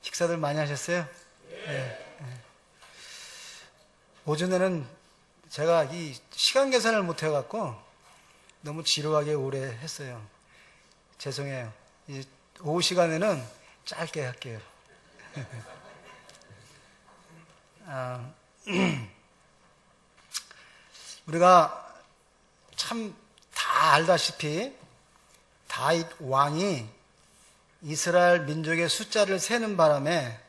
식사들 많이 하셨어요? 네. 오전에는 제가 이 시간 계산을 못 해갖고 너무 지루하게 오래 했어요. 죄송해요. 이제 오후 시간에는 짧게 할게요. 우리가 참 다 알다시피 다윗 왕이 이스라엘 민족의 숫자를 세는 바람에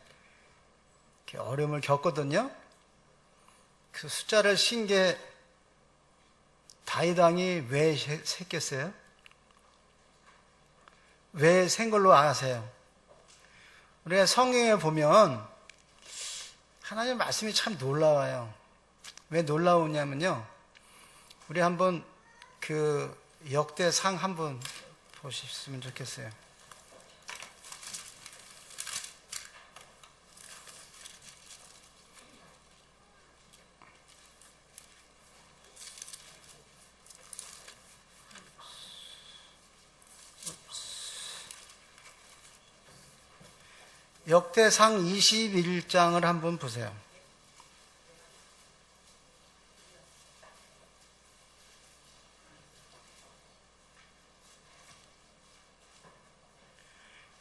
어려움을 겪거든요. 그 숫자를 센 게 다윗 왕이 왜 셌겠어요? 왜 센 걸로 아세요? 우리가 성경에 보면 하나님의 말씀이 참 놀라워요. 왜 놀라우냐면요, 우리 한번 그 역대상 한번 보셨으면 좋겠어요. 역대상 21장을 한번 보세요.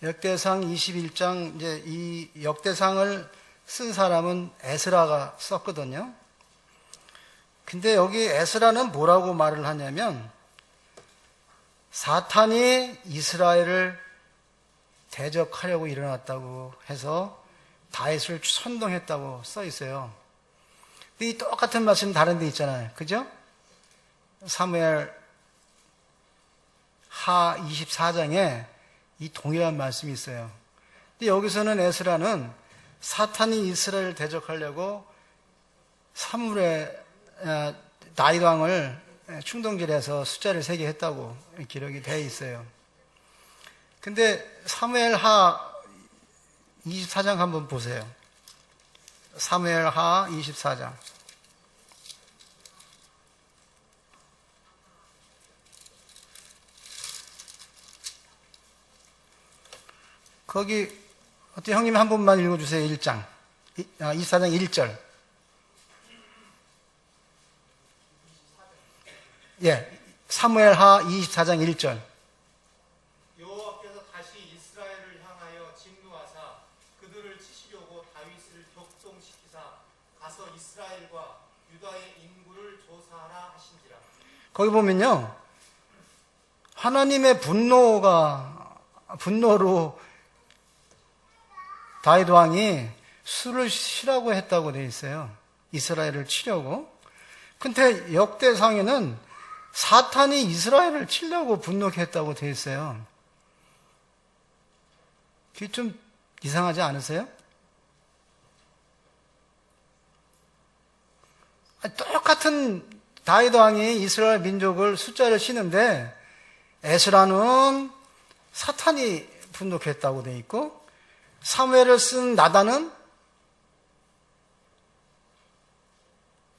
역대상 21장, 이제 이 역대상을 쓴 사람은 에스라가 썼거든요. 근데 여기 에스라는 뭐라고 말을 하냐면, 사탄이 이스라엘을 대적하려고 일어났다고 해서 다윗을 선동했다고 써 있어요. 근데 이 똑같은 말씀 다른 데 있잖아요. 그죠? 사무엘 하 24장에 이 동일한 말씀이 있어요. 근데 여기서는 에스라는 사탄이 이스라엘을 대적하려고 사무엘의 다윗 왕을 충동질해서 숫자를 세게 했다고 기록이 되어 있어요. 근데 사무엘 하 24장 한번 보세요. 사무엘 하 24장. 거기 어떻게 형님 한 번만 읽어주세요. 1장 24장 1절. 예, 사무엘 하 24장 1절. 여호와께서 다시 이스라엘을 향하여 진노하사 그들을 치시려고 다윗을 격동시키사 가서 이스라엘과 유다의 인구를 조사하라 하신지라. 거기 보면요, 하나님의 분노로 다윗 왕이 수를 쉬라고 했다고 되어 있어요. 이스라엘을 치려고. 근데 역대상에는 사탄이 이스라엘을 치려고 분노했다고 되어 있어요. 그게 좀 이상하지 않으세요? 똑같은 다윗 왕이 이스라엘 민족을 숫자를 치는데 에스라는 사탄이 분노했다고 되어 있고, 사무엘을 쓴 나단은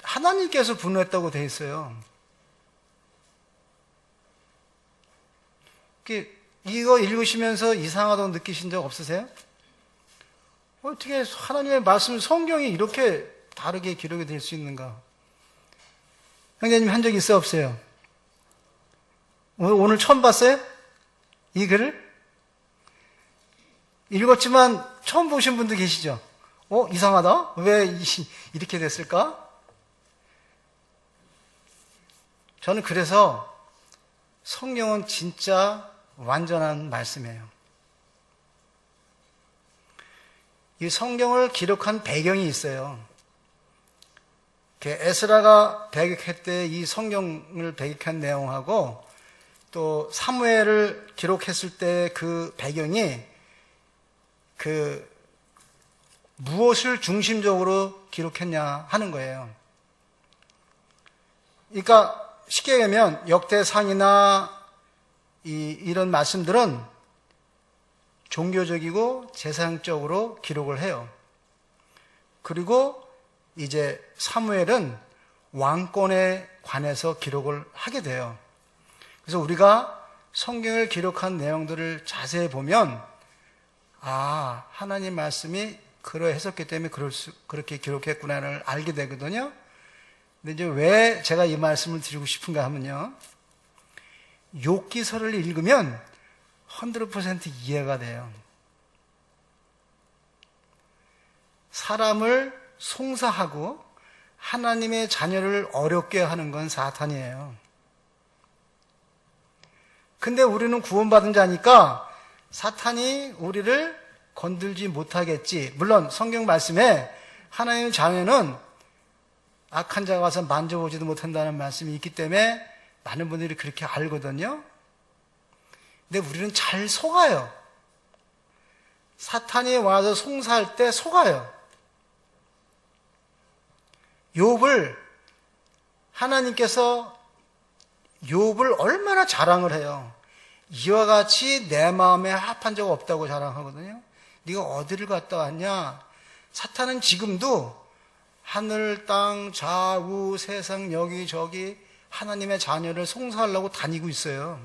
하나님께서 분노했다고 되어 있어요. 이거 읽으시면서 이상하다고 느끼신 적 없으세요? 어떻게 하나님의 말씀, 성경이 이렇게 다르게 기록이 될 수 있는가? 형제님 한 적 있어요, 없어요? 오늘 처음 봤어요? 이 글을? 읽었지만 처음 보신 분도 계시죠? 이상하다? 왜 이렇게 됐을까? 저는 그래서 성경은 진짜 완전한 말씀이에요. 이 성경을 기록한 배경이 있어요. 에스라가 배격할 때 이 성경을 배격한 내용하고 또 사무엘을 기록했을 때 그 배경이 무엇을 중심적으로 기록했냐 하는 거예요. 그러니까 쉽게 얘기하면 역대상이나 이런 말씀들은 종교적이고 제사장적으로 기록을 해요. 그리고 이제 사무엘은 왕권에 관해서 기록을 하게 돼요. 그래서 우리가 성경을 기록한 내용들을 자세히 보면 아, 하나님 말씀이 그러했었기 때문에 그렇게 기록했구나를 알게 되거든요. 근데 이제 왜 제가 이 말씀을 드리고 싶은가 하면요. 욥기서를 읽으면 100% 이해가 돼요. 사람을 송사하고 하나님의 자녀를 어렵게 하는 건 사탄이에요. 근데 우리는 구원받은 자니까 사탄이 우리를 건들지 못하겠지. 물론 성경 말씀에 하나님의 자녀는 악한 자가 와서 만져보지도 못한다는 말씀이 있기 때문에 많은 분들이 그렇게 알거든요. 근데 우리는 잘 속아요. 사탄이 와서 송사할 때 속아요. 욥을 하나님께서 욥을 얼마나 자랑을 해요. 이와 같이 내 마음에 합한 적 없다고 자랑하거든요. 네가 어디를 갔다 왔냐? 사탄은 지금도 하늘, 땅, 좌우, 세상 여기저기 하나님의 자녀를 송사하려고 다니고 있어요.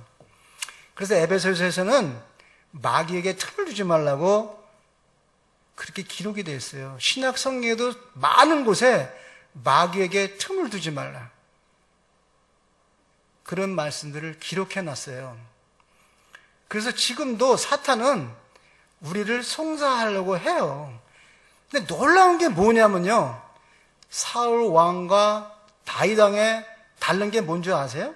그래서 에베소서에서는 마귀에게 틈을 주지 말라고 그렇게 기록이 되어 있어요. 신약 성경에도 많은 곳에 마귀에게 틈을 두지 말라. 그런 말씀들을 기록해 놨어요. 그래서 지금도 사탄은 우리를 송사하려고 해요. 근데 놀라운 게 뭐냐면요. 사울 왕과 다윗 왕의 다른 게 뭔지 아세요?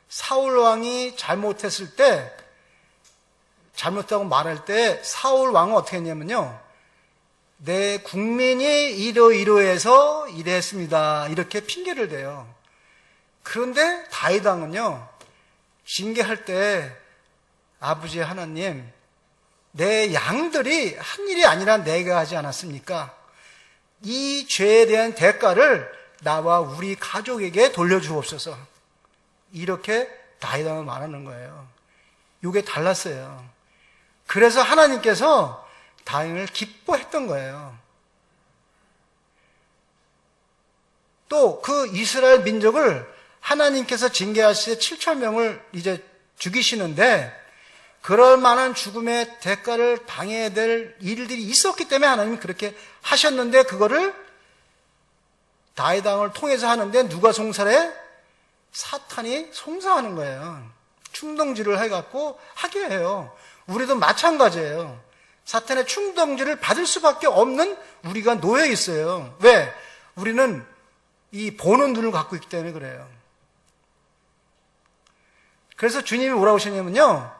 사울 왕이 잘못했을 때, 잘못했다고 말할 때 사울 왕은 어떻게 했냐면요. 내 국민이 이러이러해서 이랬습니다. 이렇게 핑계를 대요. 그런데 다윗 왕은요. 징계할 때 아버지 하나님, 내 양들이 한 일이 아니라 내가 하지 않았습니까? 이 죄에 대한 대가를 나와 우리 가족에게 돌려주옵소서. 이렇게 다윗 왕은 말하는 거예요. 이게 달랐어요. 그래서 하나님께서 다윗을 기뻐했던 거예요. 또 그 이스라엘 민족을 하나님께서 징계하실 7,000명을 이제 죽이시는데 그럴 만한 죽음의 대가를 당해야 될 일들이 있었기 때문에 하나님이 그렇게 하셨는데 그거를 다윗 왕을 통해서 하는데 누가 송사해? 사탄이 송사하는 거예요. 충동질을 해갖고 하게 해요. 우리도 마찬가지예요. 사탄의 충동질을 받을 수밖에 없는 우리가 놓여 있어요. 왜? 우리는 이 보는 눈을 갖고 있기 때문에 그래요. 그래서 주님이 뭐라고 하셨냐면요.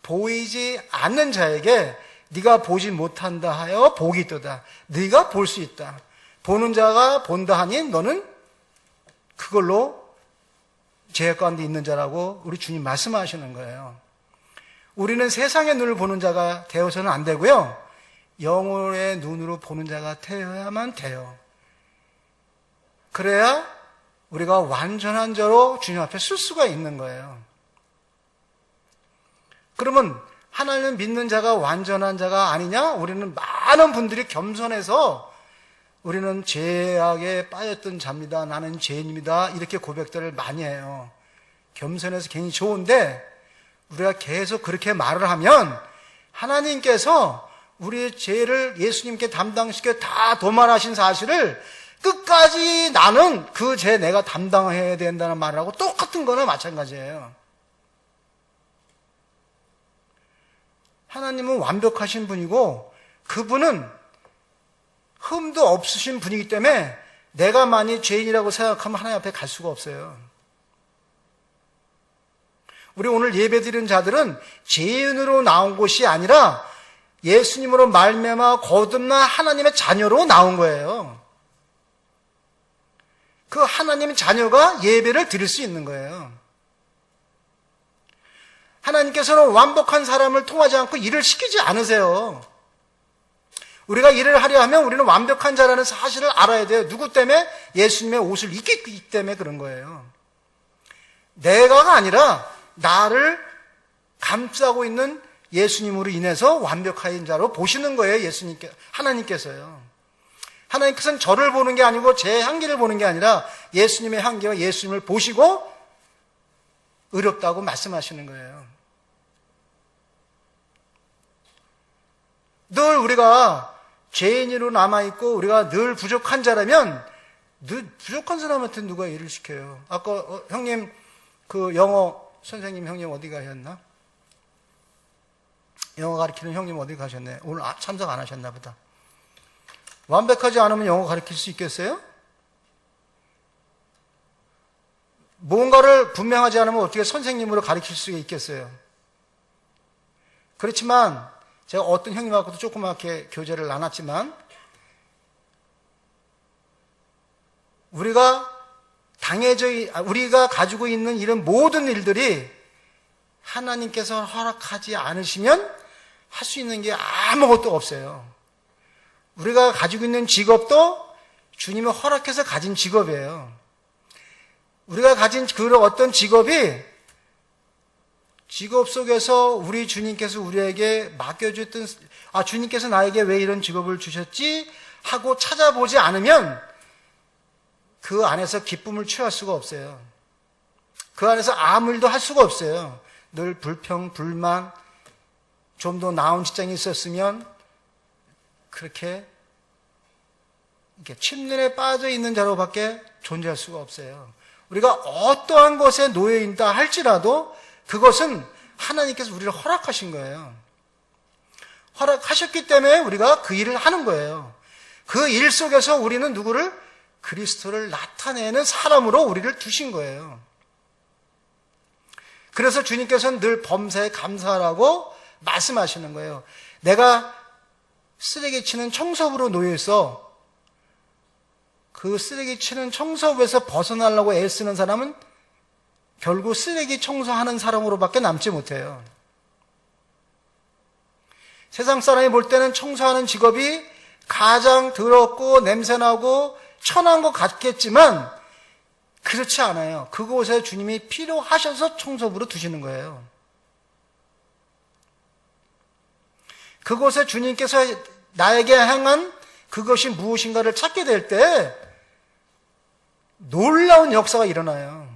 보이지 않는 자에게 네가 보지 못한다 하여 복이 있도다. 네가 볼 수 있다. 보는 자가 본다 하니 너는 그걸로 죄악 가운데 있는 자라고 우리 주님 말씀하시는 거예요. 우리는 세상의 눈을 보는 자가 되어서는 안 되고요. 영혼의 눈으로 보는 자가 되어야만 돼요. 그래야 우리가 완전한 자로 주님 앞에 쓸 수가 있는 거예요. 그러면 하나님을 믿는 자가 완전한 자가 아니냐? 우리는 많은 분들이 겸손해서 우리는 죄악에 빠졌던 자입니다. 나는 죄인입니다. 이렇게 고백들을 많이 해요. 겸손해서 괜히 좋은데 우리가 계속 그렇게 말을 하면 하나님께서 우리의 죄를 예수님께 담당시켜 다 도말하신 사실을 끝까지 나는 그 죄 내가 담당해야 된다는 말을 하고 똑같은 거나 마찬가지예요. 하나님은 완벽하신 분이고 그분은 흠도 없으신 분이기 때문에 내가 만일 죄인이라고 생각하면 하나님 앞에 갈 수가 없어요. 우리 오늘 예배드리는 자들은 죄인으로 나온 곳이 아니라 예수님으로 말미암아 거듭난 하나님의 자녀로 나온 거예요. 그 하나님의 자녀가 예배를 드릴 수 있는 거예요. 하나님께서는 완벽한 사람을 통하지 않고 일을 시키지 않으세요. 우리가 일을 하려 하면 우리는 완벽한 자라는 사실을 알아야 돼요. 누구 때문에? 예수님의 옷을 입기 있기 때문에 그런 거예요. 내가가 아니라 나를 감싸고 있는 예수님으로 인해서 완벽한 자로 보시는 거예요. 하나님께서요. 하나님께서는 저를 보는 게 아니고 제 향기를 보는 게 아니라 예수님의 향기와 예수님을 보시고 의롭다고 말씀하시는 거예요. 늘 우리가 죄인으로 남아있고 우리가 늘 부족한 자라면 늘 부족한 사람한테 누가 일을 시켜요? 아까 형님 그 영어 선생님 형님 어디 가셨나? 영어 가르치는 형님 어디 가셨네? 오늘 참석 안 하셨나 보다. 완벽하지 않으면 영어 가르칠 수 있겠어요? 뭔가를 분명하지 않으면 어떻게 선생님으로 가르칠 수가 있겠어요? 그렇지만 제가 어떤 형님하고도 조그맣게 교제를 나눴지만 우리가 우리가 가지고 있는 이런 모든 일들이 하나님께서 허락하지 않으시면 할 수 있는 게 아무것도 없어요. 우리가 가지고 있는 직업도 주님이 허락해서 가진 직업이에요. 우리가 가진 그런 어떤 직업이 직업 속에서 우리 주님께서 우리에게 맡겨줬던 주님께서 나에게 왜 이런 직업을 주셨지 하고 찾아보지 않으면 그 안에서 기쁨을 취할 수가 없어요. 그 안에서 아무 일도 할 수가 없어요. 늘 불평, 불만, 좀 더 나은 직장이 있었으면 그렇게 이렇게 침륜에 빠져 있는 자로밖에 존재할 수가 없어요. 우리가 어떠한 것에 놓여 있다 할지라도 그것은 하나님께서 우리를 허락하신 거예요. 허락하셨기 때문에 우리가 그 일을 하는 거예요. 그 일 속에서 우리는 누구를? 그리스도를 나타내는 사람으로 우리를 두신 거예요. 그래서 주님께서는 늘 범사에 감사하라고 말씀하시는 거예요. 내가 쓰레기 치는 청소부로 놓여 있어. 그 쓰레기 치는 청소부에서 벗어나려고 애쓰는 사람은 결국 쓰레기 청소하는 사람으로밖에 남지 못해요. 세상 사람이 볼 때는 청소하는 직업이 가장 더럽고 냄새나고 천한 것 같겠지만 그렇지 않아요. 그곳에 주님이 필요하셔서 청소부로 두시는 거예요. 그곳에 주님께서 나에게 향한 그것이 무엇인가를 찾게 될 때 놀라운 역사가 일어나요.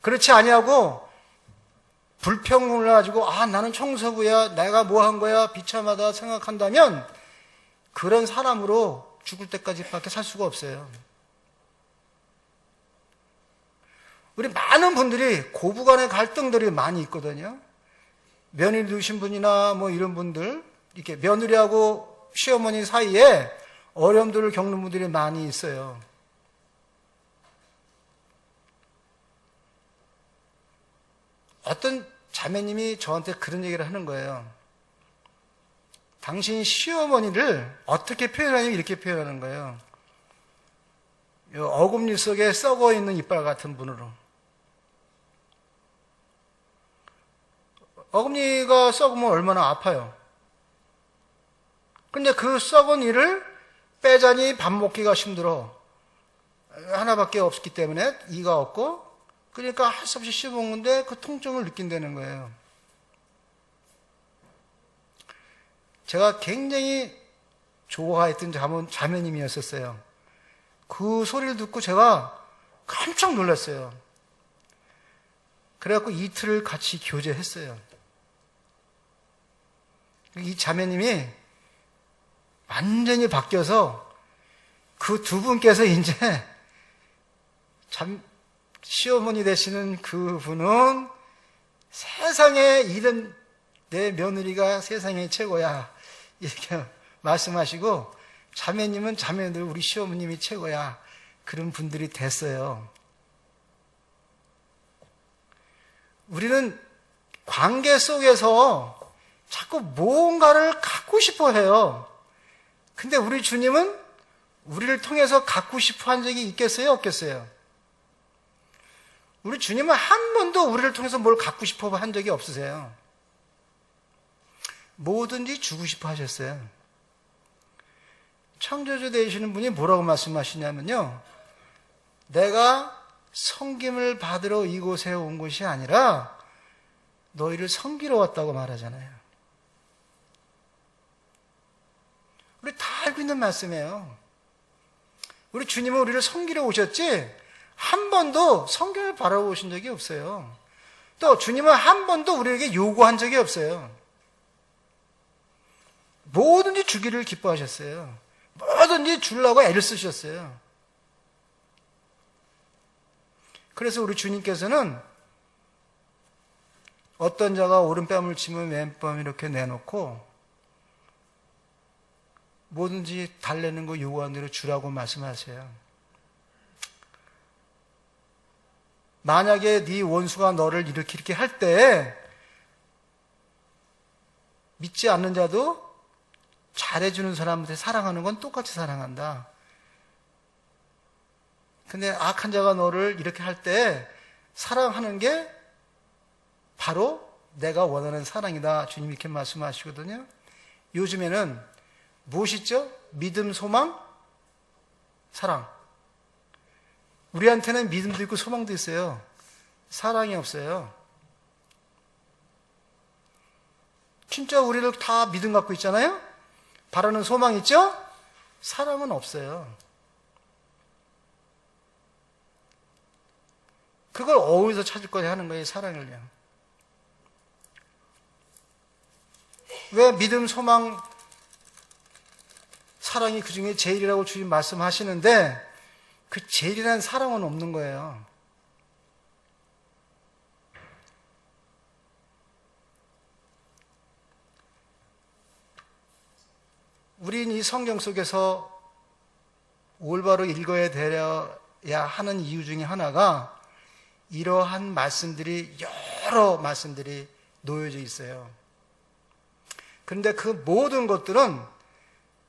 그렇지 아니하고 불평을 가지고 나는 청소부야, 내가 뭐 한 거야, 비참하다 생각한다면 그런 사람으로 죽을 때까지밖에 살 수가 없어요. 우리 많은 분들이 고부간의 갈등들이 많이 있거든요. 며느리 두신 분이나 뭐 이런 분들, 이렇게 며느리하고 시어머니 사이에 어려움들을 겪는 분들이 많이 있어요. 어떤 자매님이 저한테 그런 얘기를 하는 거예요. 당신 시어머니를 어떻게 표현하냐면 이렇게 표현하는 거예요. 어금니 속에 썩어 있는 이빨 같은 분으로. 어금니가 썩으면 얼마나 아파요. 근데 그 썩은 이를 빼자니 밥 먹기가 힘들어. 하나밖에 없기 때문에 이가 없고, 그러니까 할 수 없이 씹어먹는데 그 통증을 느낀다는 거예요. 제가 굉장히 좋아했던 자매님이었었어요. 그 소리를 듣고 제가 깜짝 놀랐어요. 그래갖고 이틀을 같이 교제했어요. 이 자매님이 완전히 바뀌어서 그 두 분께서 이제 시어머니 되시는 그 분은 세상에 이런 내 며느리가 세상에 최고야 이렇게 말씀하시고 자매님은 자매들 우리 시어머님이 최고야 그런 분들이 됐어요. 우리는 관계 속에서 자꾸 무언가를 갖고 싶어 해요. 근데 우리 주님은 우리를 통해서 갖고 싶어 한 적이 있겠어요? 없겠어요? 우리 주님은 한 번도 우리를 통해서 뭘 갖고 싶어 한 적이 없으세요. 뭐든지 주고 싶어 하셨어요. 창조주 되시는 분이 뭐라고 말씀하시냐면요. 내가 섬김을 받으러 이곳에 온 것이 아니라 너희를 섬기러 왔다고 말하잖아요. 우리 다 알고 있는 말씀이에요. 우리 주님은 우리를 섬기러 오셨지 한 번도 섬김을 바라보신 적이 없어요. 또 주님은 한 번도 우리에게 요구한 적이 없어요. 뭐든지 주기를 기뻐하셨어요. 뭐든지 주려고 애를 쓰셨어요. 그래서 우리 주님께서는 어떤 자가 오른뺨을 치면 왼뺨 이렇게 내놓고 뭐든지 달래는 거 요구한 대로 주라고 말씀하세요. 만약에 네 원수가 너를 이렇게 할 때 믿지 않는 자도 잘해주는 사람한테 사랑하는 건 똑같이 사랑한다. 근데 악한 자가 너를 이렇게 할 때 사랑하는 게 바로 내가 원하는 사랑이다. 주님 이렇게 말씀하시거든요. 요즘에는 무엇이 있죠? 믿음, 소망, 사랑. 우리한테는 믿음도 있고 소망도 있어요. 사랑이 없어요. 진짜 우리를 다 믿음 갖고 있잖아요? 바라는 소망 있죠? 사랑은 없어요. 그걸 어디서 찾을 거냐 하는 거예요, 사랑을요. 왜 믿음, 소망, 사랑이 그 중에 제일이라고 주님 말씀하시는데 그 제일이라는 사랑은 없는 거예요. 우린 이 성경 속에서 올바로 읽어야 되려야 하는 이유 중에 하나가 이러한 말씀들이 여러 말씀들이 놓여져 있어요. 그런데 그 모든 것들은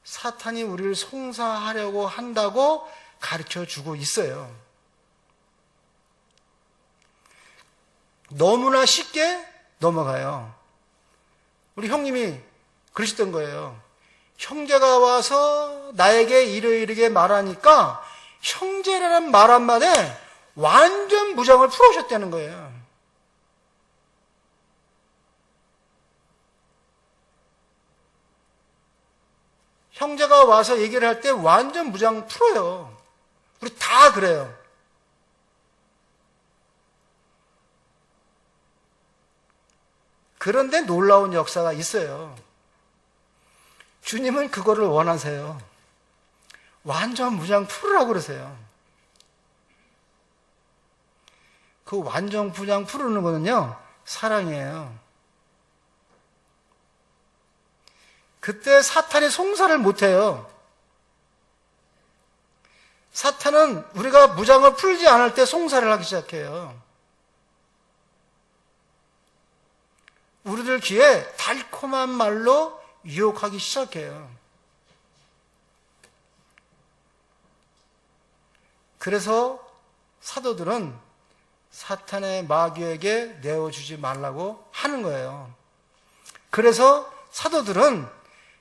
사탄이 우리를 송사하려고 한다고 가르쳐 주고 있어요. 너무나 쉽게 넘어가요. 우리 형님이 그러셨던 거예요. 형제가 와서 나에게 이러이러게 말하니까 형제라는 말 한마디에 완전 무장을 풀어오셨다는 거예요. 형제가 와서 얘기를 할 때 완전 무장 풀어요. 우리 다 그래요. 그런데 놀라운 역사가 있어요. 주님은 그거를 원하세요. 완전 무장 풀으라고 그러세요. 그 완전 무장 풀는 거는요, 사랑이에요. 그때 사탄이 송사를 못해요. 사탄은 우리가 무장을 풀지 않을 때 송사를 하기 시작해요. 우리들 귀에 달콤한 말로 유혹하기 시작해요. 그래서 사도들은 사탄의 마귀에게 내어주지 말라고 하는 거예요. 그래서 사도들은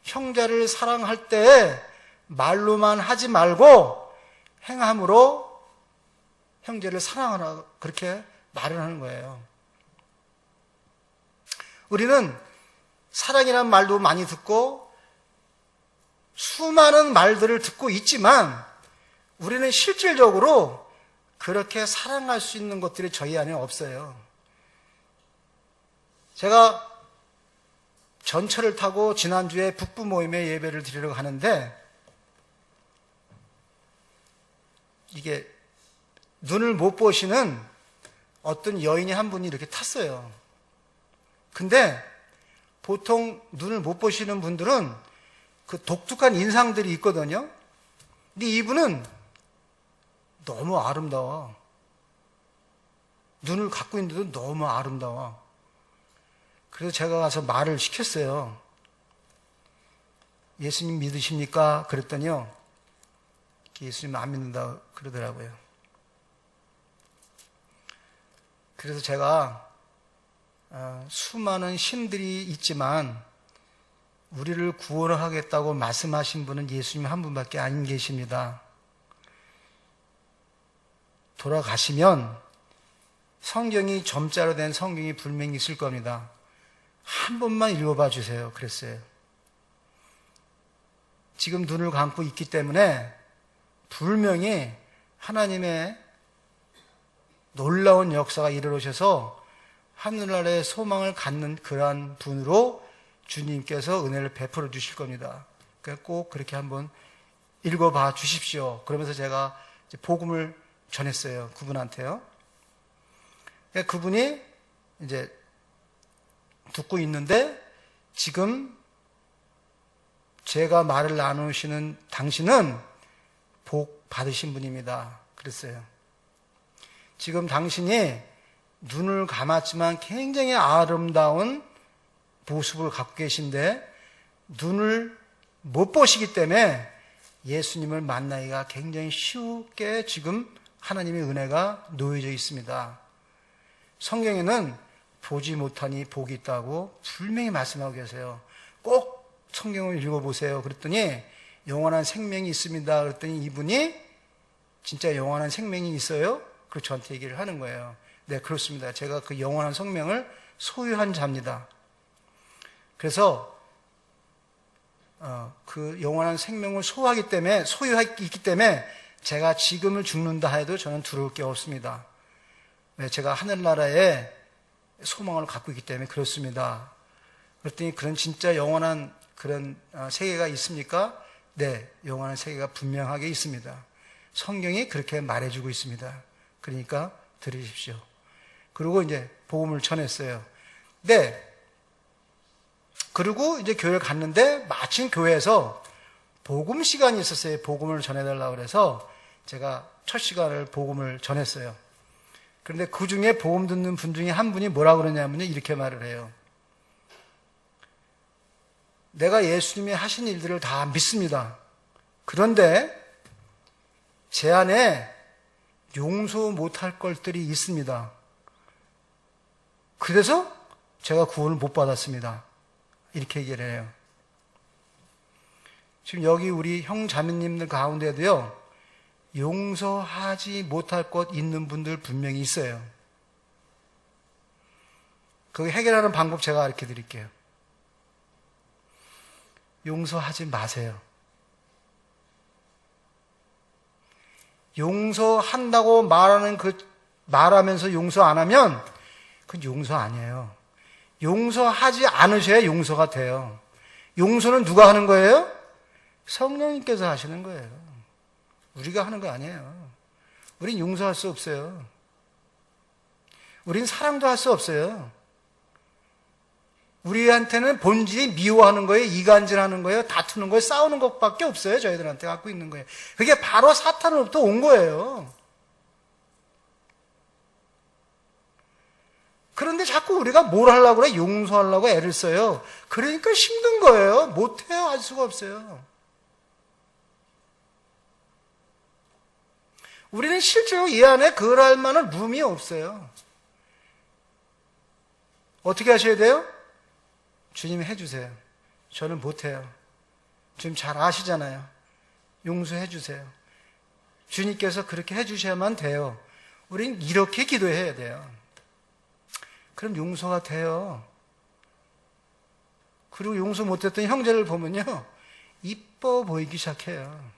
형제를 사랑할 때 말로만 하지 말고 행함으로 형제를 사랑하라 그렇게 말을 하는 거예요. 우리는 사랑이란 말도 많이 듣고 수많은 말들을 듣고 있지만 우리는 실질적으로 그렇게 사랑할 수 있는 것들이 저희 안에 없어요. 제가 전철을 타고 지난주에 북부 모임에 예배를 드리려고 하는데 이게 눈을 못 보시는 어떤 여인이 한 분이 이렇게 탔어요. 근데 보통 눈을 못 보시는 분들은 그 독특한 인상들이 있거든요. 근데 이분은 너무 아름다워. 눈을 갖고 있는데도 너무 아름다워. 그래서 제가 가서 말을 시켰어요. 예수님 믿으십니까? 그랬더니요. 예수님 안 믿는다 그러더라고요. 그래서 제가 수많은 신들이 있지만 우리를 구원하겠다고 말씀하신 분은 예수님 한 분밖에 안 계십니다. 돌아가시면 성경이 점자로 된 성경이 분명히 있을 겁니다. 한 번만 읽어봐 주세요. 그랬어요. 지금 눈을 감고 있기 때문에 분명히 하나님의 놀라운 역사가 이르러셔서 하늘나라의 소망을 갖는 그러한 분으로 주님께서 은혜를 베풀어 주실 겁니다. 그러니까 꼭 그렇게 한번 읽어봐 주십시오. 그러면서 제가 이제 복음을 전했어요. 그분한테요. 그러니까 그분이 이제 듣고 있는데 지금 제가 말을 나누시는 당신은 복 받으신 분입니다. 그랬어요. 지금 당신이 눈을 감았지만 굉장히 아름다운 모습을 갖고 계신데 눈을 못 보시기 때문에 예수님을 만나기가 굉장히 쉽게 지금 하나님의 은혜가 놓여져 있습니다. 성경에는 보지 못하니 복이 있다고 분명히 말씀하고 계세요. 꼭 성경을 읽어보세요. 그랬더니 영원한 생명이 있습니다. 그랬더니 이분이 진짜 영원한 생명이 있어요? 그리고 저한테 얘기를 하는 거예요. 네, 그렇습니다. 제가 그 영원한 생명을 소유한 자입니다. 그래서 그 영원한 생명을 소유하기 때문에 제가 지금을 죽는다 해도 저는 두려울 게 없습니다. 네, 제가 하늘나라에 소망을 갖고 있기 때문에 그렇습니다. 그랬더니 그런 진짜 영원한 그런 세계가 있습니까? 네, 영원한 세계가 분명하게 있습니다. 성경이 그렇게 말해주고 있습니다. 그러니까 들으십시오. 그리고 이제 복음을 전했어요. 네. 그리고 이제 교회를 갔는데 마침 교회에서 복음 시간이 있었어요. 복음을 전해달라고 그래서 제가 첫 시간을 복음을 전했어요. 그런데 그 중에 복음 듣는 분 중에 한 분이 뭐라고 그러냐면요. 이렇게 말을 해요. 내가 예수님이 하신 일들을 다 믿습니다. 그런데 제 안에 용서 못할 것들이 있습니다. 그래서 제가 구원을 못 받았습니다. 이렇게 얘기를 해요. 지금 여기 우리 형 자매님들 가운데도요. 용서하지 못할 것 있는 분들 분명히 있어요. 그 해결하는 방법 제가 가르쳐 드릴게요. 용서하지 마세요. 용서한다고 말하면서 용서 안 하면 그건 용서 아니에요. 용서하지 않으셔야 용서가 돼요. 용서는 누가 하는 거예요? 성령님께서 하시는 거예요. 우리가 하는 거 아니에요. 우린 용서할 수 없어요. 우린 사랑도 할 수 없어요. 우리한테는 본질이 미워하는 거예요, 이간질하는 거예요, 다투는 거예요, 싸우는 것밖에 없어요. 저희들한테 갖고 있는 거예요. 그게 바로 사탄으로부터 온 거예요. 그런데 자꾸 우리가 뭘 하려고 그래? 용서하려고 애를 써요. 그러니까 힘든 거예요. 못해요. 할 수가 없어요. 우리는 실제로 이 안에 그럴 만한 룸이 없어요. 어떻게 하셔야 돼요? 주님이 해주세요. 저는 못해요. 주님 잘 아시잖아요. 용서해 주세요. 주님께서 그렇게 해주셔야만 돼요. 우린 이렇게 기도해야 돼요. 그럼 용서가 돼요. 그리고 용서 못했던 형제를 보면요. 이뻐 보이기 시작해요.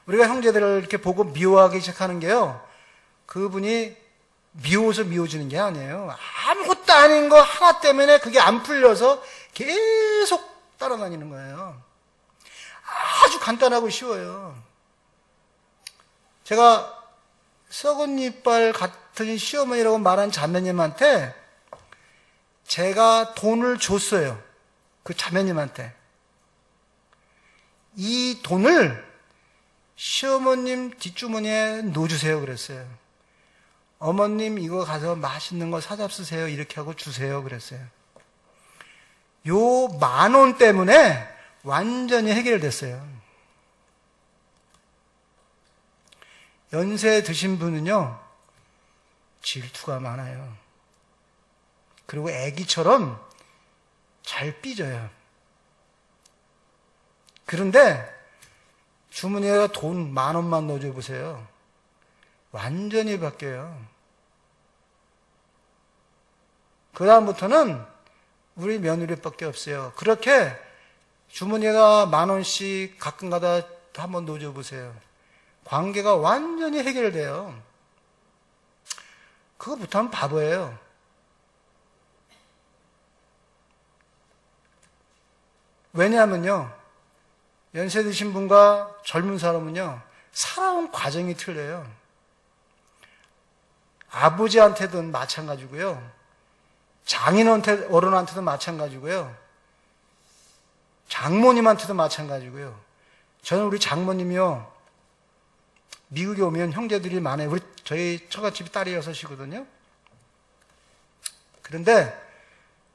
우리가 형제들을 이렇게 보고 미워하기 시작하는 게요. 그분이 미워서 미워지는 게 아니에요. 아무것도 아닌 거 하나 때문에 그게 안 풀려서 계속 따라다니는 거예요. 아주 간단하고 쉬워요. 제가 썩은 이빨 같은 시어머니라고 말한 자매님한테 제가 돈을 줬어요. 그 자매님한테. 이 돈을 시어머님 뒷주머니에 넣어주세요 그랬어요. 어머님 이거 가서 맛있는 거 사잡수세요 이렇게 하고 주세요 그랬어요. 요 10,000원 때문에 완전히 해결됐어요. 연세 드신 분은요 질투가 많아요. 그리고 애기처럼 잘 삐져요. 그런데 주머니에 돈 10,000원만 넣어줘 보세요. 완전히 바뀌어요. 그 다음부터는 우리 며느리밖에 없어요. 그렇게 주머니에다 10,000원씩 가끔가다 한번 넣어줘 보세요. 관계가 완전히 해결돼요. 그거 못하면 바보예요. 왜냐하면요, 연세 드신 분과 젊은 사람은요, 살아온 과정이 틀려요. 아버지한테든 마찬가지고요, 어른한테도 마찬가지고요, 장모님한테도 마찬가지고요. 저는 우리 장모님이요, 미국에 오면 형제들이 많아요. 저희 처갓집이 딸이 6이거든요. 그런데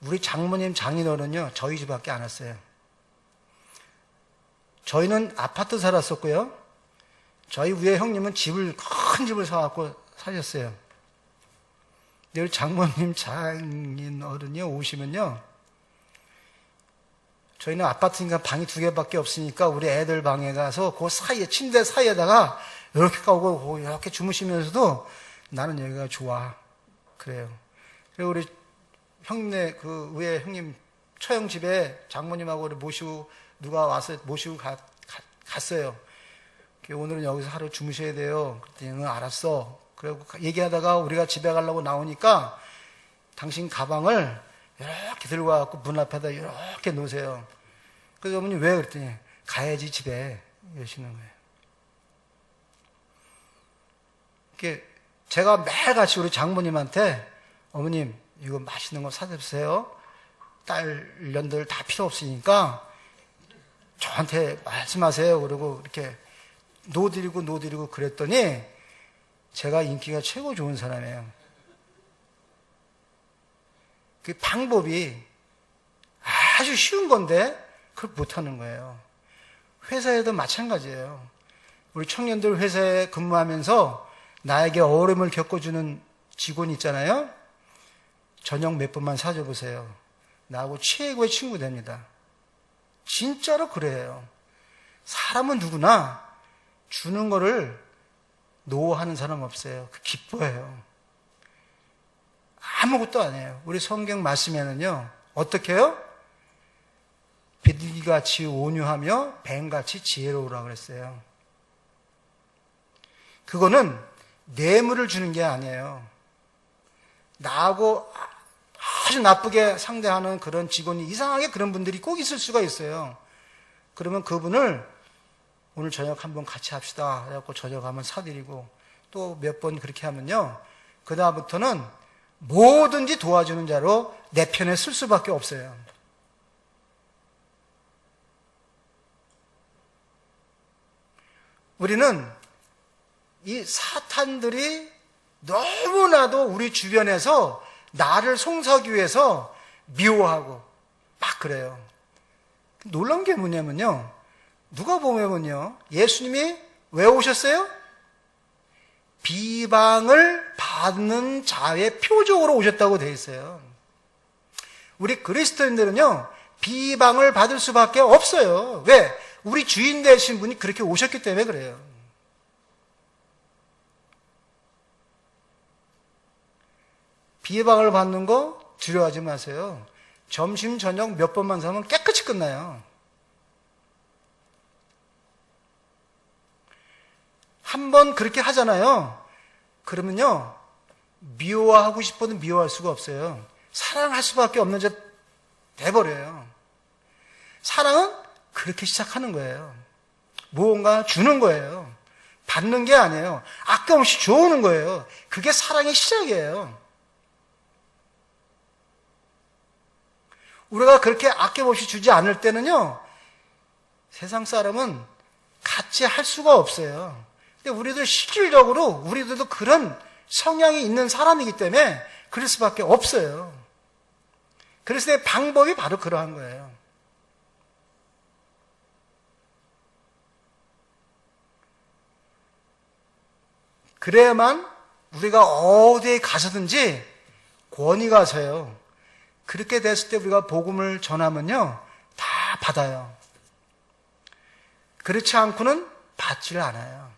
우리 장모님 장인어른요, 저희 집밖에 안 왔어요. 저희는 아파트 살았었고요. 저희 위에 형님은 큰 집을 사갖고 사셨어요. 근데 우리 장모님 장인어른이 오시면요, 저희는 아파트니까 방이 2개밖에 없으니까 우리 애들 방에 가서 그 사이에, 침대 사이에다가 이렇게 까고 이렇게 주무시면서도 나는 여기가 좋아. 그래요. 그리고 우리 형님네 그 위에 형님 처형 집에 장모님하고 우리 모시고 누가 와서 모시고 갔어요. 오늘은 여기서 하루 주무셔야 돼요. 그랬더니 응, 알았어. 그리고 얘기하다가 우리가 집에 가려고 나오니까 당신 가방을 이렇게 들고 와갖고 문 앞에다 이렇게 놓으세요. 그래서 어머니 왜? 그랬더니 가야지 집에 이러시는 거예요. 제가 매일같이 우리 장모님한테 어머님 이거 맛있는 거 사드세요. 딸년들 다 필요 없으니까 저한테 말씀하세요. 그러고 이렇게 노드리고 그랬더니 제가 인기가 최고 좋은 사람이에요. 그 방법이 아주 쉬운 건데 그걸 못하는 거예요. 회사에도 마찬가지예요. 우리 청년들 회사에 근무하면서 나에게 어려움을 겪어주는 직원 있잖아요. 저녁 몇 번만 사줘 보세요. 나하고 최고의 친구 됩니다. 진짜로 그래요. 사람은 누구나 주는 거를 노하는 사람 없어요. 기뻐해요. 아무것도 안 해요. 우리 성경 말씀에는요, 어떻게 해요? 비둘기같이 온유하며 뱀같이 지혜로우라 그랬어요. 그거는 뇌물을 주는 게 아니에요. 나하고 아주 나쁘게 상대하는 그런 직원이 이상하게 그런 분들이 꼭 있을 수가 있어요. 그러면 그분을 오늘 저녁 한번 같이 합시다. 그래갖고 저녁 한번 사드리고 또 몇 번 그렇게 하면요, 그 다음부터는 뭐든지 도와주는 자로 내 편에 쓸 수밖에 없어요. 우리는 이 사탄들이 너무나도 우리 주변에서 나를 송사하기 위해서 미워하고 막 그래요. 놀라운 게 뭐냐면요, 누가 보면요, 예수님이 왜 오셨어요? 비방을 받는 자의 표적으로 오셨다고 되어 있어요. 우리 그리스도인들은요, 비방을 받을 수밖에 없어요. 왜? 우리 주인 되신 분이 그렇게 오셨기 때문에 그래요. 비방을 받는 거 두려워하지 마세요. 점심, 저녁 몇 번만 사면 깨끗이 끝나요. 한 번 그렇게 하잖아요. 그러면요, 미워하고 싶어도 미워할 수가 없어요. 사랑할 수밖에 없는 자 돼버려요. 사랑은 그렇게 시작하는 거예요. 무언가 주는 거예요. 받는 게 아니에요. 아낌없이 줘오는 거예요. 그게 사랑의 시작이에요. 우리가 그렇게 아낌없이 주지 않을 때는요, 세상 사람은 같이 할 수가 없어요. 근데 우리도 실질적으로 우리들도 그런 성향이 있는 사람이기 때문에 그럴 수밖에 없어요. 그래서 내 방법이 바로 그러한 거예요. 그래야만 우리가 어디에 가서든지 권위가 서요. 그렇게 됐을 때 우리가 복음을 전하면요, 다 받아요. 그렇지 않고는 받지를 않아요.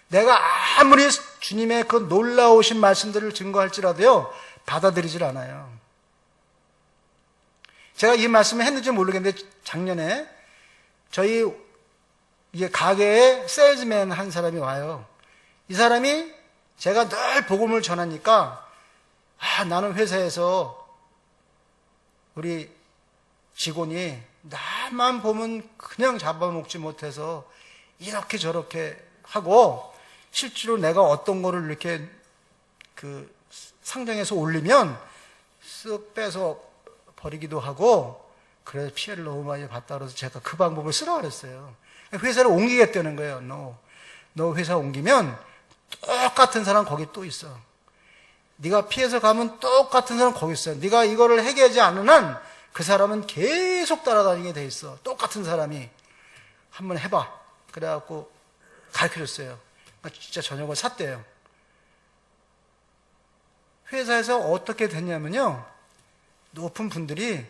내가 아무리 주님의 그 놀라우신 말씀들을 증거할지라도요, 받아들이질 않아요. 제가 이 말씀을 했는지 모르겠는데, 작년에 저희 가게에 세일즈맨 한 사람이 와요. 이 사람이 제가 늘 복음을 전하니까 나는 회사에서 우리 직원이 나만 보면 그냥 잡아먹지 못해서 이렇게 저렇게 하고 실제로 내가 어떤 거를 이렇게 그 상장해서 올리면 쓱 빼서 버리기도 하고 그래서 피해를 너무 많이 봤다 그래서 제가 그 방법을 쓰라 그랬어요. 회사를 옮기겠다는 거예요. 너 회사 옮기면 똑같은 사람 거기 또 있어. 네가 피해서 가면 똑같은 사람 거기 있어요. 네가 이거를 해결하지 않는 한 그 사람은 계속 따라다니게 돼 있어. 똑같은 사람이. 한번 해봐. 그래갖고 가르쳐줬어요. 진짜 저녁을 샀대요. 회사에서 어떻게 됐냐면요. 높은 분들이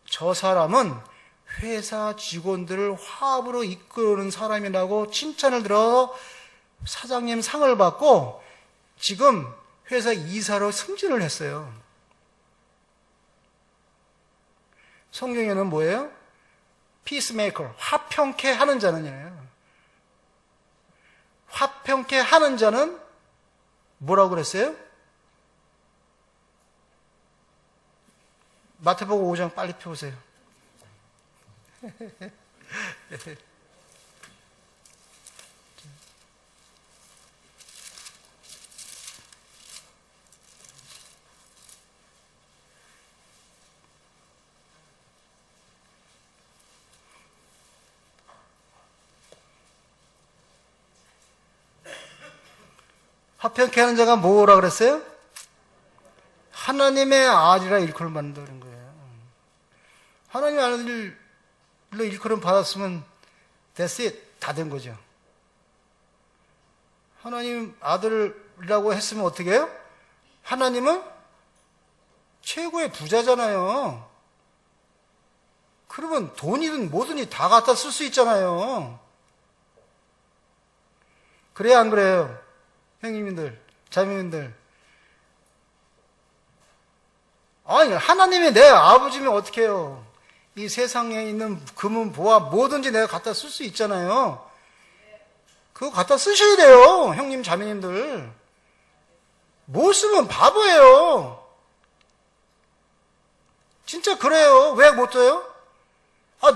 저 사람은 회사 직원들을 화합으로 이끄는 사람이라고 칭찬을 들어 사장님 상을 받고 지금 회사 이사로 승진을 했어요. 성경에는 뭐예요? 피스메이커, 화평케 하는 자는요. 화평케 하는 자는 뭐라고 그랬어요? 마태복음 5장 빨리 펴보세요. 화평케 하는 자가 뭐라 그랬어요? 하나님의 아들이라 일컬음 받는다는 거예요. 하나님의 아들로 일컬음 받았으면 that's it. 다 된 거죠. 하나님 아들이라고 했으면 어떻게 해요? 하나님은 최고의 부자잖아요. 그러면 돈이든 뭐든지 다 갖다 쓸 수 있잖아요. 그래야 안 그래요? 형님들, 자매님들. 아니, 하나님이 내 아버지면 어떻게 해요? 이 세상에 있는 금은 보화 뭐든지 내가 갖다 쓸 수 있잖아요. 그거 갖다 쓰셔야 돼요, 형님, 자매님들. 못 쓰면 바보예요. 진짜 그래요. 왜 못 써요?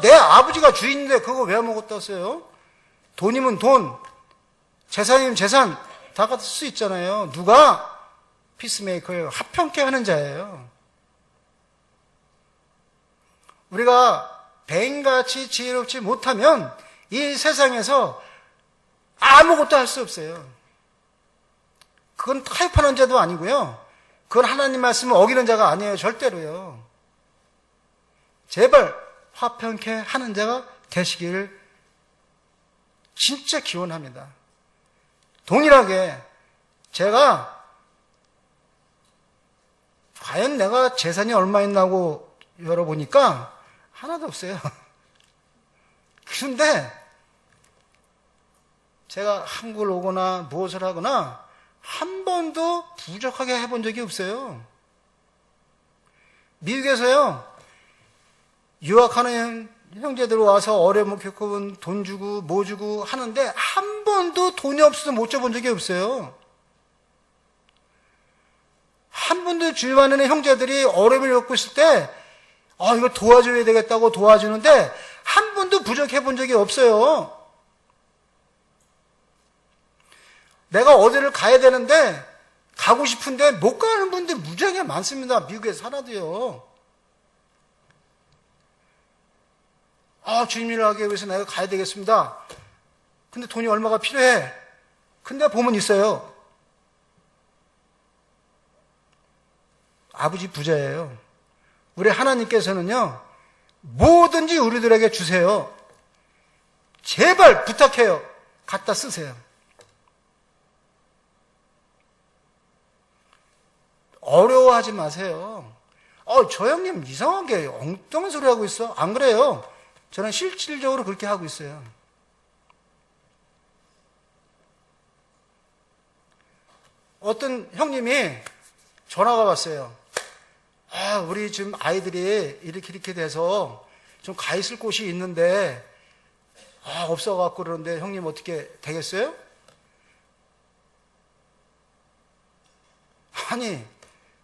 내 아버지가 주인인데 그거 왜 못 썼어요? 돈이면 돈, 재산이면 재산, 다 갖다 쓸 수 있잖아요. 누가? 피스메이커예요. 화평케 하는 자예요. 우리가 뱀같이 지혜롭지 못하면 이 세상에서 아무것도 할 수 없어요. 그건 타협하는 자도 아니고요. 그건 하나님 말씀을 어기는 자가 아니에요. 절대로요. 제발 화평케 하는 자가 되시기를 진짜 기원합니다. 동일하게 제가 과연 내가 재산이 얼마 있나고 열어보니까 하나도 없어요. 그런데 제가 한국을 오거나 무엇을 하거나 한 번도 부족하게 해본 적이 없어요. 미국에서요, 유학하는 형제들 와서 어려움을 겪으면 돈 주고 뭐 주고 하는데 한 번도 돈이 없어서 못 줘본 적이 없어요. 한 번도 주위만 있는 형제들이 어려움을 겪고 있을 때 이거 도와줘야 되겠다고 도와주는데 한 번도 부족해 본 적이 없어요. 내가 어디를 가야 되는데 가고 싶은데 못 가는 분들 무지하게 많습니다. 미국에 살아도요. 주님 일을 하기 위해서 내가 가야 되겠습니다. 근데 돈이 얼마가 필요해. 근데 보면 있어요. 아버지 부자예요. 우리 하나님께서는요, 뭐든지 우리들에게 주세요. 제발 부탁해요. 갖다 쓰세요. 어려워하지 마세요. 저 형님 이상하게 엉뚱한 소리 하고 있어. 안 그래요. 저는 실질적으로 그렇게 하고 있어요. 어떤 형님이 전화가 왔어요. 우리 지금 아이들이 이렇게 돼서 좀 가 있을 곳이 있는데 없어갖고 그러는데 형님 어떻게 되겠어요? 아니,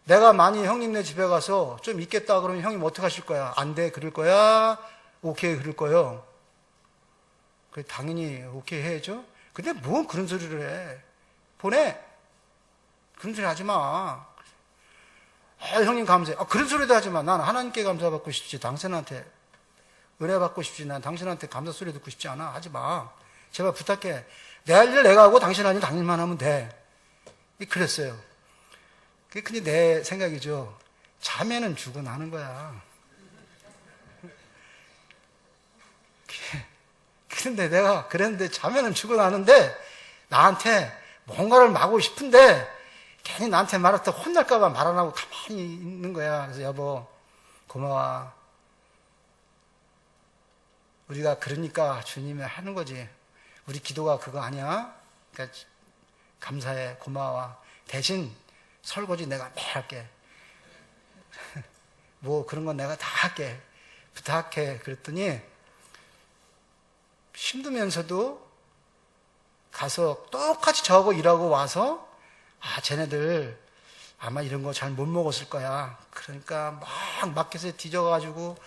내가 많이 형님네 집에 가서 좀 있겠다 그러면 형님 어떻게 하실 거야? 안 돼, 그럴 거야? 오케이, 그럴 거요? 그래, 당연히 오케이 해야죠. 근데 뭐 그런 소리를 해? 보내. 그런 소리 하지 마. 형님 감사해. 그런 소리도 하지 마. 난 하나님께 감사받고 싶지. 당신한테 은혜 받고 싶지. 난 당신한테 감사 소리 듣고 싶지 않아. 하지 마. 제발 부탁해. 내 할 일 내가 하고 당신 할 일 당신만 하면 돼. 그랬어요. 근데 내 생각이죠. 자매는 죽어나는 거야. 근데 내가 그랬는데 자매는 죽어나는데 나한테 뭔가를 말하고 싶은데 괜히 나한테 말할 때 혼날까봐 말 안 하고 가만히 있는 거야. 그래서 여보, 고마워. 우리가 그러니까 주님이 하는 거지. 우리 기도가 그거 아니야? 그러니까 감사해, 고마워. 대신 설거지 내가 매일 할게. 뭐 그런 건 내가 다 할게. 부탁해. 그랬더니 힘들면서도 가서 똑같이 저하고 일하고 와서 쟤네들 아마 이런 거 잘 못 먹었을 거야. 그러니까 막 마켓에 뒤져가지고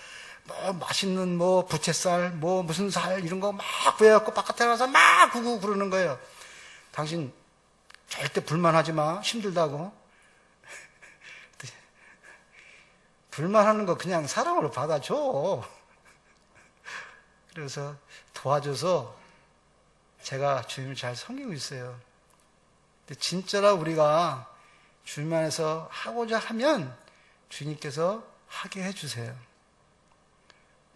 뭐 맛있는 뭐 부채살 뭐 무슨 살 이런 거 막 구해갖고 바깥에 나가서 막 구구 그러는 거예요. 당신 절대 불만하지 마. 힘들다고. 불만하는 거 그냥 사랑으로 받아줘. 그래서 도와줘서 제가 주님을 잘 섬기고 있어요. 근데 진짜로 우리가 주님 안에서 하고자 하면 주님께서 하게 해주세요.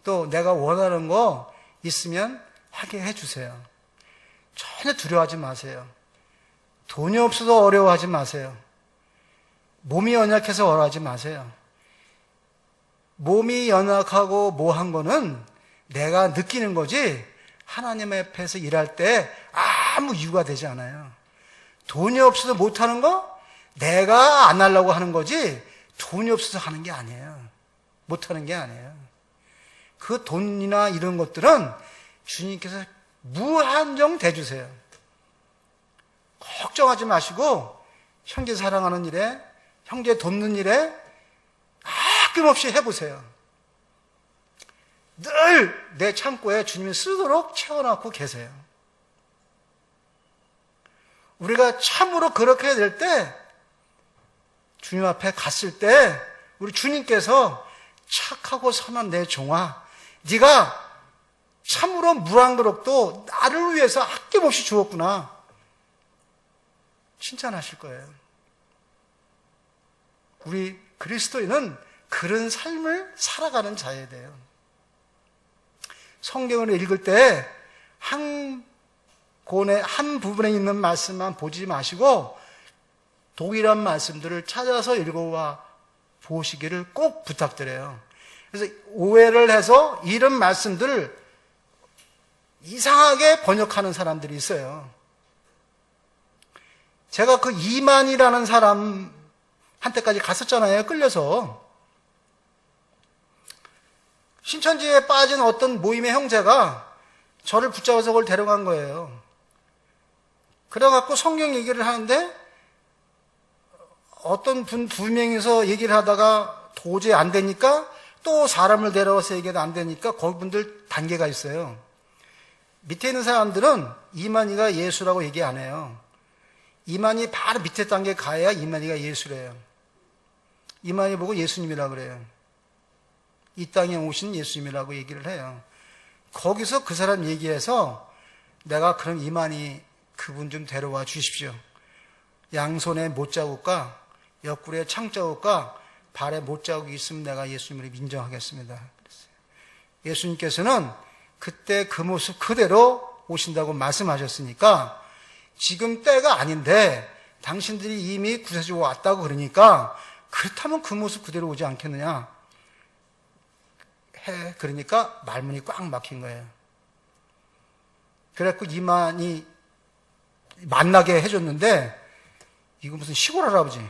또 내가 원하는 거 있으면 하게 해주세요. 전혀 두려워하지 마세요. 돈이 없어서 어려워하지 마세요. 몸이 연약해서 어려워하지 마세요. 몸이 연약하고 뭐한 거는 내가 느끼는 거지 하나님 앞에서 일할 때 아무 이유가 되지 않아요. 돈이 없어서 못하는 거 내가 안 하려고 하는 거지 돈이 없어서 하는 게 아니에요. 못하는 게 아니에요. 그 돈이나 이런 것들은 주님께서 무한정 대주세요. 걱정하지 마시고 형제 사랑하는 일에 형제 돕는 일에 아낌없이 해보세요. 늘 내 창고에 주님이 쓰도록 채워놓고 계세요. 우리가 참으로 그렇게 될 때 주님 앞에 갔을 때 우리 주님께서 착하고 선한 내 종아 네가 참으로 무한도록도 나를 위해서 아낌없이 주었구나 칭찬하실 거예요. 우리 그리스도인은 그런 삶을 살아가는 자여야 돼요. 성경을 읽을 때 한 권의 한 부분에 있는 말씀만 보지 마시고 동일한 말씀들을 찾아서 읽어와 보시기를 꼭 부탁드려요. 그래서 오해를 해서 이런 말씀들을 이상하게 번역하는 사람들이 있어요. 제가 그 이만이라는 사람한테까지 갔었잖아요. 끌려서. 신천지에 빠진 어떤 모임의 형제가 저를 붙잡아서 그걸 데려간 거예요. 그래갖고 성경 얘기를 하는데 어떤 분 두 명이서 얘기를 하다가 도저히 안 되니까 또 사람을 데려와서 얘기해도 안 되니까 거기분들 단계가 있어요. 밑에 있는 사람들은 이만희가 예수라고 얘기 안 해요. 이만희 바로 밑에 단계 가야 이만희가 예수래요. 이만희 보고 예수님이라고 그래요. 이 땅에 오신 예수님이라고 얘기를 해요. 거기서 그 사람 얘기해서 내가 그럼 이만희 그분 좀 데려와 주십시오. 양손에 못자국과 옆구리에 창자국과 발에 못자국이 있으면 내가 예수님을 인정하겠습니다. 예수님께서는 그때 그 모습 그대로 오신다고 말씀하셨으니까 지금 때가 아닌데 당신들이 이미 구세주가 왔다고 그러니까 그렇다면 그 모습 그대로 오지 않겠느냐 해. 그러니까 말문이 꽉 막힌 거예요. 그래갖고 이만이 만나게 해줬는데 이거 무슨 시골 할아버지.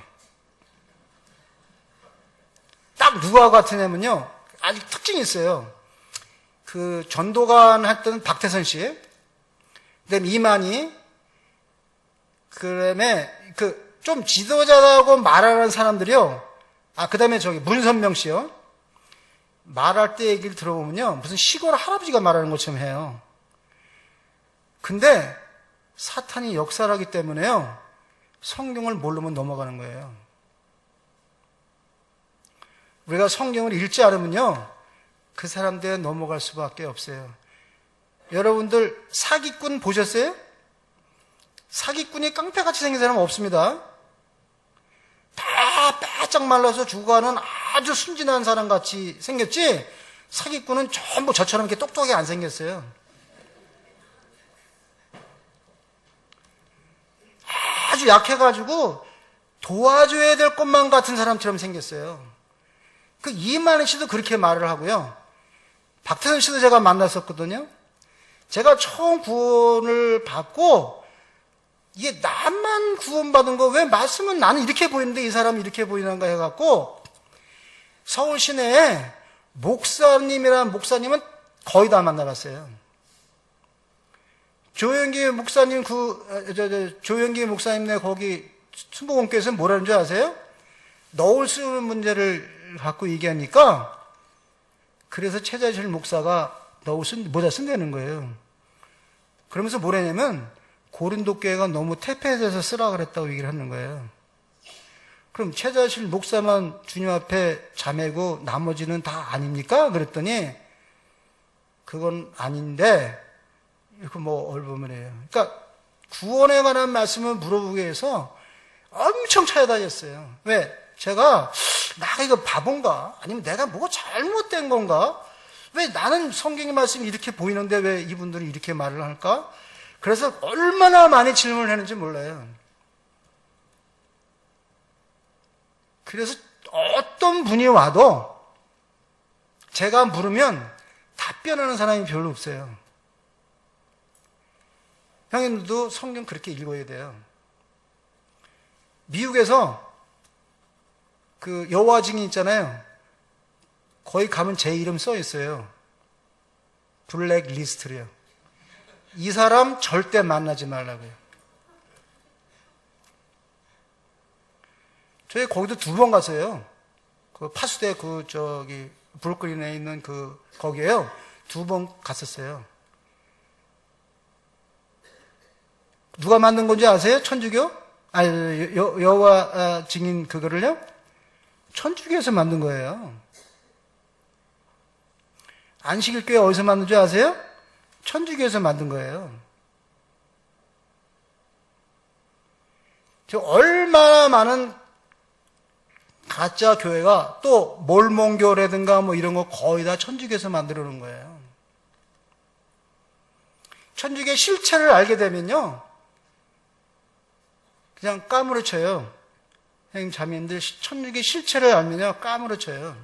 딱 누구하고 같으냐면요. 아직 특징이 있어요. 그 전도관 했던 박태선 씨, 그다음에 이만희, 그다음에 그 좀 지도자라고 말하는 사람들이요. 그 다음에 문선명 씨요. 말할 때 얘기를 들어보면요. 무슨 시골 할아버지가 말하는 것처럼 해요. 근데 사탄이 역사를 하기 때문에요. 성경을 모르면 넘어가는 거예요. 우리가 성경을 읽지 않으면요. 그 사람들에 넘어갈 수밖에 없어요. 여러분들 사기꾼 보셨어요? 사기꾼이 깡패같이 생긴 사람 없습니다. 다 바짝 말라서 죽어가는 아주 순진한 사람같이 생겼지, 사기꾼은 전부 저처럼 이렇게 똑똑하게 안 생겼어요. 아주 약해가지고 도와줘야 될 것만 같은 사람처럼 생겼어요. 그 이만희 씨도 그렇게 말을 하고요. 박태선 씨도 제가 만났었거든요. 제가 처음 구원을 받고, 이게 나만 구원받은 거, 왜 말씀은 나는 이렇게 보이는데 이 사람이 이렇게 보이는가 해갖고, 서울 시내에 목사님이라는 목사님은 거의 다 만나봤어요. 조영기 목사님, 조영기 목사님네 거기 순복음교회에서 뭐라는 줄 아세요? 너울 쓰는 문제를 갖고 얘기하니까, 그래서 최자실 목사가 모자 쓴다는 거예요. 그러면서 뭐라냐면, 고린도 교회가 너무 태폐해서 쓰라 그랬다고 얘기를 하는 거예요. 그럼 최자실 목사만 주님 앞에 자매고 나머지는 다 아닙니까? 그랬더니 그건 아닌데 이렇게 얼버무려요. 그러니까 구원에 관한 말씀을 물어보기 위해서 엄청 찾아다녔어요. 왜? 제가 나 이거 바본가? 아니면 내가 뭐가 잘못된 건가? 왜 나는 성경의 말씀이 이렇게 보이는데 왜 이분들이 이렇게 말을 할까? 그래서 얼마나 많이 질문을 했는지 몰라요. 그래서 어떤 분이 와도 제가 물으면 답변하는 사람이 별로 없어요. 형님들도 성경 그렇게 읽어야 돼요. 미국에서 그 여호와 증인 있잖아요. 거기 가면 제 이름 써 있어요. 블랙 리스트로요. 이 사람 절대 만나지 말라고요. 저희 거기도 2번 갔어요. 그 파수대 브루클린에 있는 거기에요. 2번 갔었어요. 누가 만든 건지 아세요? 천주교? 여호와 증인 그거를요? 천주교에서 만든 거예요. 안식일교회 어디서 만든 줄 아세요? 천주교에서 만든 거예요. 얼마나 많은 가짜 교회가 또 몰몬교라든가 이런 거 거의 다 천주교에서 만들어 놓은 거예요. 천주교의 실체를 알게 되면요. 그냥 까무러쳐요. 형님 자매님들 천주교의 실체를 알면요. 까무러쳐요.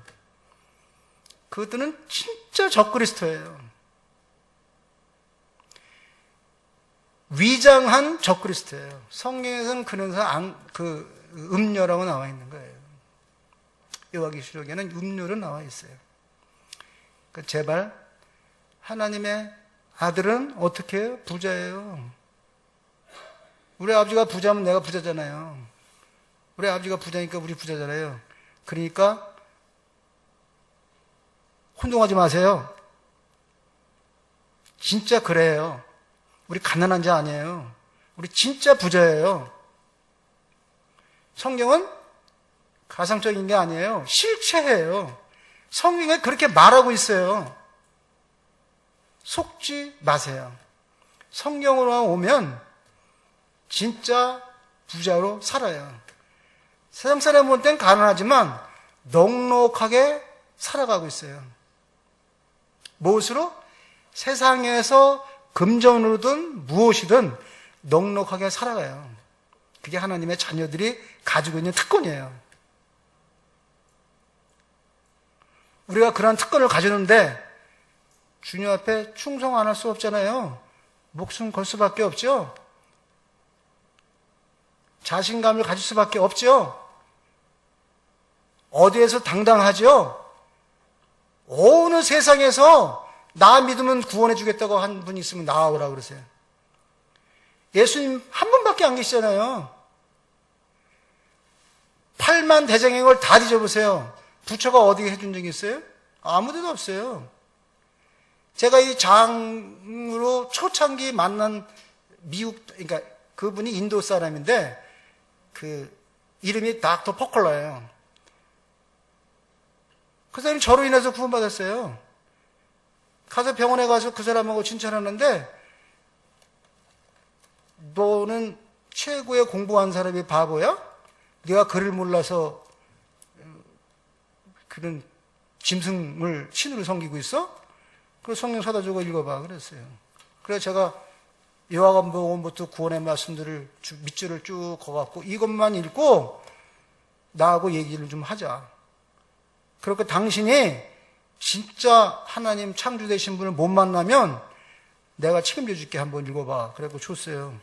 그것들은 진짜 적그리스도예요. 위장한 적그리스도예요. 성경에서는 그래서 음료라고 나와 있는 거예요. 요한계시록에는 음료로 나와 있어요. 그러니까 제발 하나님의 아들은 어떻게 해요? 부자예요. 우리 아버지가 부자면 내가 부자잖아요. 우리 아버지가 부자니까 우리 부자잖아요. 그러니까 혼동하지 마세요. 진짜 그래요. 우리 가난한 자 아니에요. 우리 진짜 부자예요. 성경은 가상적인 게 아니에요. 실체예요. 성경에 그렇게 말하고 있어요. 속지 마세요. 성경으로 오면 진짜 부자로 살아요. 세상 사람 볼 땐 가난하지만 넉넉하게 살아가고 있어요. 무엇으로? 세상에서 금전으로든 무엇이든 넉넉하게 살아가요. 그게 하나님의 자녀들이 가지고 있는 특권이에요. 우리가 그런 특권을 가지는데 주님 앞에 충성 안 할 수 없잖아요. 목숨 걸 수밖에 없죠. 자신감을 가질 수밖에 없죠. 어디에서 당당하죠. 어느 세상에서 나 믿으면 구원해 주겠다고 한 분이 있으면 나와오라 그러세요. 예수님 한 분밖에 안 계시잖아요. 8만 대장행을 다 뒤져보세요. 부처가 어디 해준 적이 있어요? 아무데도 없어요. 제가 이 장으로 초창기 만난 미국, 그러니까 그분이 인도 사람인데 그 이름이 닥터 포컬러예요. 그 사람이 저로 인해서 구원받았어요. 가서 병원에 가서 그 사람하고 진찰하는데 너는 최고의 공부한 사람이 바보야? 네가 글을 몰라서 그런 짐승을 신으로 섬기고 있어? 그래서 성경 사다 주고 읽어봐 그랬어요. 그래서 제가 요한복음부터 구원의 말씀들을 밑줄을 쭉 거갖고 이것만 읽고 나하고 얘기를 좀 하자. 그렇게 당신이 진짜 하나님 창조되신 분을 못 만나면 내가 책임져 줄게 한번 읽어봐. 그래갖고 줬어요.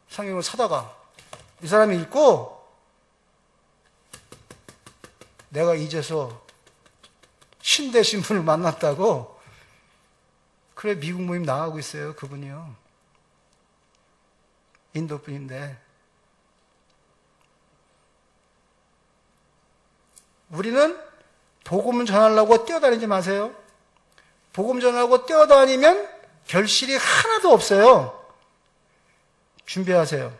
성경을 사다가 이 사람이 읽고 내가 이제서 신 되신 분을 만났다고 그래 미국 모임 나가고 있어요. 그분이요. 인도 분인데 우리는 복음 전하려고 뛰어다니지 마세요. 복음 전하려고 뛰어다니면 결실이 하나도 없어요. 준비하세요.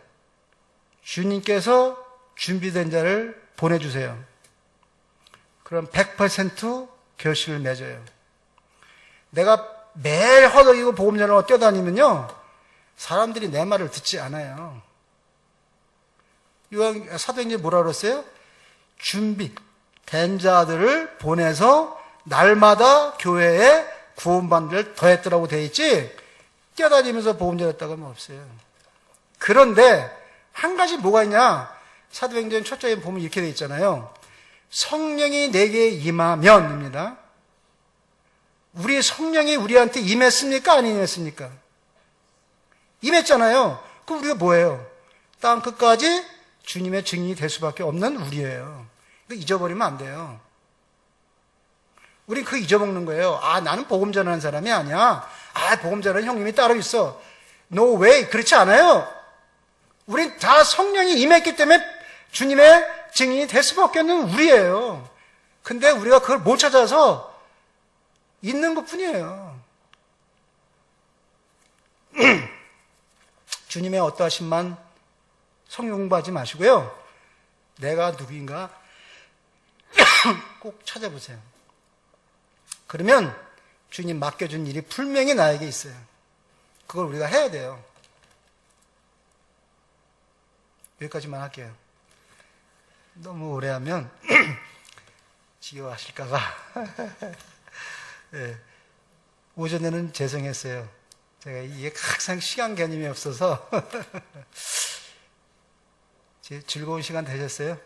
주님께서 준비된 자를 보내주세요. 그럼 100% 결실을 맺어요. 내가 매일 허덕이고 복음 전하려고 뛰어다니면요 사람들이 내 말을 듣지 않아요. 사도행전에 뭐라 그랬어요? 준비된 자들을 보내서 날마다 교회에 구원받는 자를 더했더라고 돼 있지 뛰어다니면서 복음 전했다고 하면 없어요. 그런데 한 가지 뭐가 있냐? 사도행전 첫 장에 보면 이렇게 돼 있잖아요. 성령이 내게 임하면입니다. 우리 성령이 우리한테 임했습니까? 안 임했습니까? 임했잖아요. 그럼 우리가 뭐예요? 땅 끝까지 주님의 증인이 될 수밖에 없는 우리예요. 이거 잊어버리면 안 돼요. 우리 그거 잊어먹는 거예요. 아, 나는 복음 전하는 사람이 아니야. 아, 복음 전하는 형님이 따로 있어. No way. 그렇지 않아요. 우린 다 성령이 임했기 때문에 주님의 증인이 될 수밖에 없는 우리예요. 근데 우리가 그걸 못 찾아서 있는 것 뿐이에요. 주님의 어떠하신만 성경 공부하지 마시고요. 내가 누구인가 꼭 찾아보세요. 그러면 주님 맡겨준 일이 분명히 나에게 있어요. 그걸 우리가 해야 돼요. 여기까지만 할게요. 너무 오래 하면 지겨워하실까봐. 네. 오전에는 죄송했어요. 제가 이게 항상 시간 개념이 없어서. 즐거운 시간 되셨어요?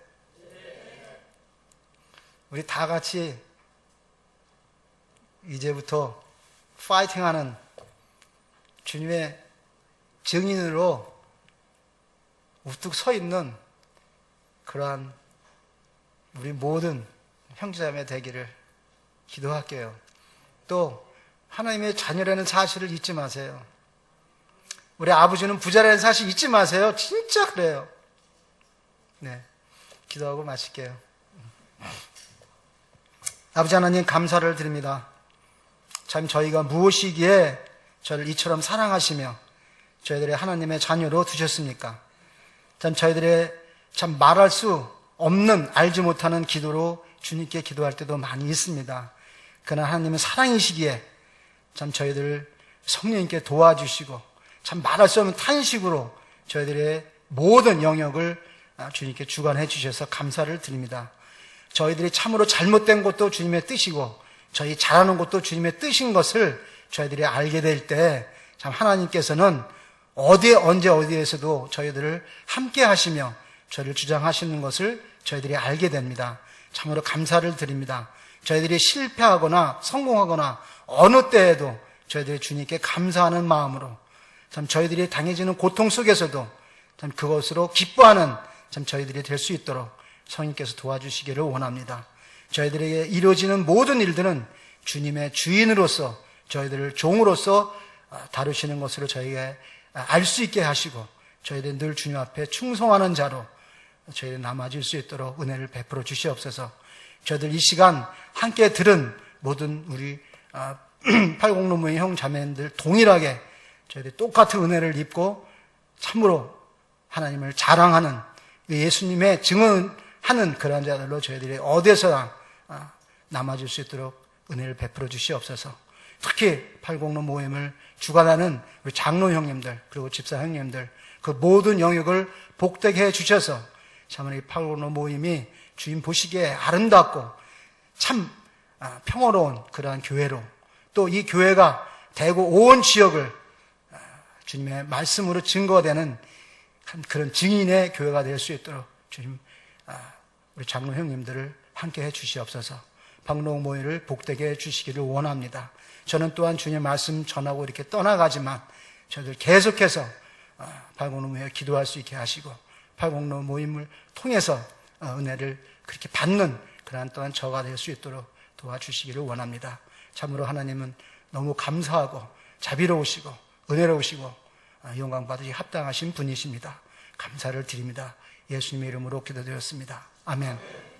우리 다 같이 이제부터 파이팅하는 주님의 증인으로 우뚝 서 있는 그러한 우리 모든 형제자매 되기를 기도할게요. 또 하나님의 자녀라는 사실을 잊지 마세요. 우리 아버지는 부자라는 사실 잊지 마세요. 진짜 그래요. 네, 기도하고 마칠게요. 아버지 하나님 감사를 드립니다. 참 저희가 무엇이기에 저를 이처럼 사랑하시며 저희들의 하나님의 자녀로 두셨습니까? 참 저희들의 참 말할 수 없는 알지 못하는 기도로 주님께 기도할 때도 많이 있습니다. 그러나 하나님은 사랑이시기에 참 저희들을 성령님께 도와주시고 참 말할 수 없는 탄식으로 저희들의 모든 영역을 주님께 주관해 주셔서 감사를 드립니다. 저희들이 참으로 잘못된 것도 주님의 뜻이고 저희 잘하는 것도 주님의 뜻인 것을 저희들이 알게 될 때 참 하나님께서는 어디에 언제 어디에서도 저희들을 함께 하시며 저희를 주장하시는 것을 저희들이 알게 됩니다. 참으로 감사를 드립니다. 저희들이 실패하거나 성공하거나 어느 때에도 저희들이 주님께 감사하는 마음으로 참 저희들이 당해지는 고통 속에서도 참 그것으로 기뻐하는 참 저희들이 될 수 있도록 성령께서 도와주시기를 원합니다. 저희들에게 이루어지는 모든 일들은 주님의 주인으로서 저희들을 종으로서 다루시는 것으로 저희가 알 수 있게 하시고 저희들 늘 주님 앞에 충성하는 자로 저희들 남아질 수 있도록 은혜를 베풀어 주시옵소서. 저희들 이 시간 함께 들은 모든 우리 80노무의 형 자매님들 동일하게 저희들이 똑같은 은혜를 입고 참으로 하나님을 자랑하는 예수님의 증언하는 그러한 자들로 저희들이 어디서나 남아질 수 있도록 은혜를 베풀어 주시옵소서. 특히 80노 모임을 주관하는 우리 장로 형님들 그리고 집사 형님들 그 모든 영역을 복되게 해 주셔서 참 이 80노 모임이 주님 보시기에 아름답고 참 평화로운 그러한 교회로 또 이 교회가 대구 온 지역을 주님의 말씀으로 증거가 되는 그런 증인의 교회가 될 수 있도록 주님 우리 장로 형님들을 함께 해 주시옵소서. 박농 모임을 복되게 해 주시기를 원합니다. 저는 또한 주님의 말씀 전하고 이렇게 떠나가지만 저희들 계속해서 80노 모임에 기도할 수 있게 하시고 80노 모임을 통해서 은혜를 그렇게 받는 그러한 또한 저가 될 수 있도록 도와주시기를 원합니다. 참으로 하나님은 너무 감사하고 자비로우시고 은혜로우시고 영광 받으시 합당하신 분이십니다. 감사를 드립니다. 예수님의 이름으로 기도드렸습니다. 아멘.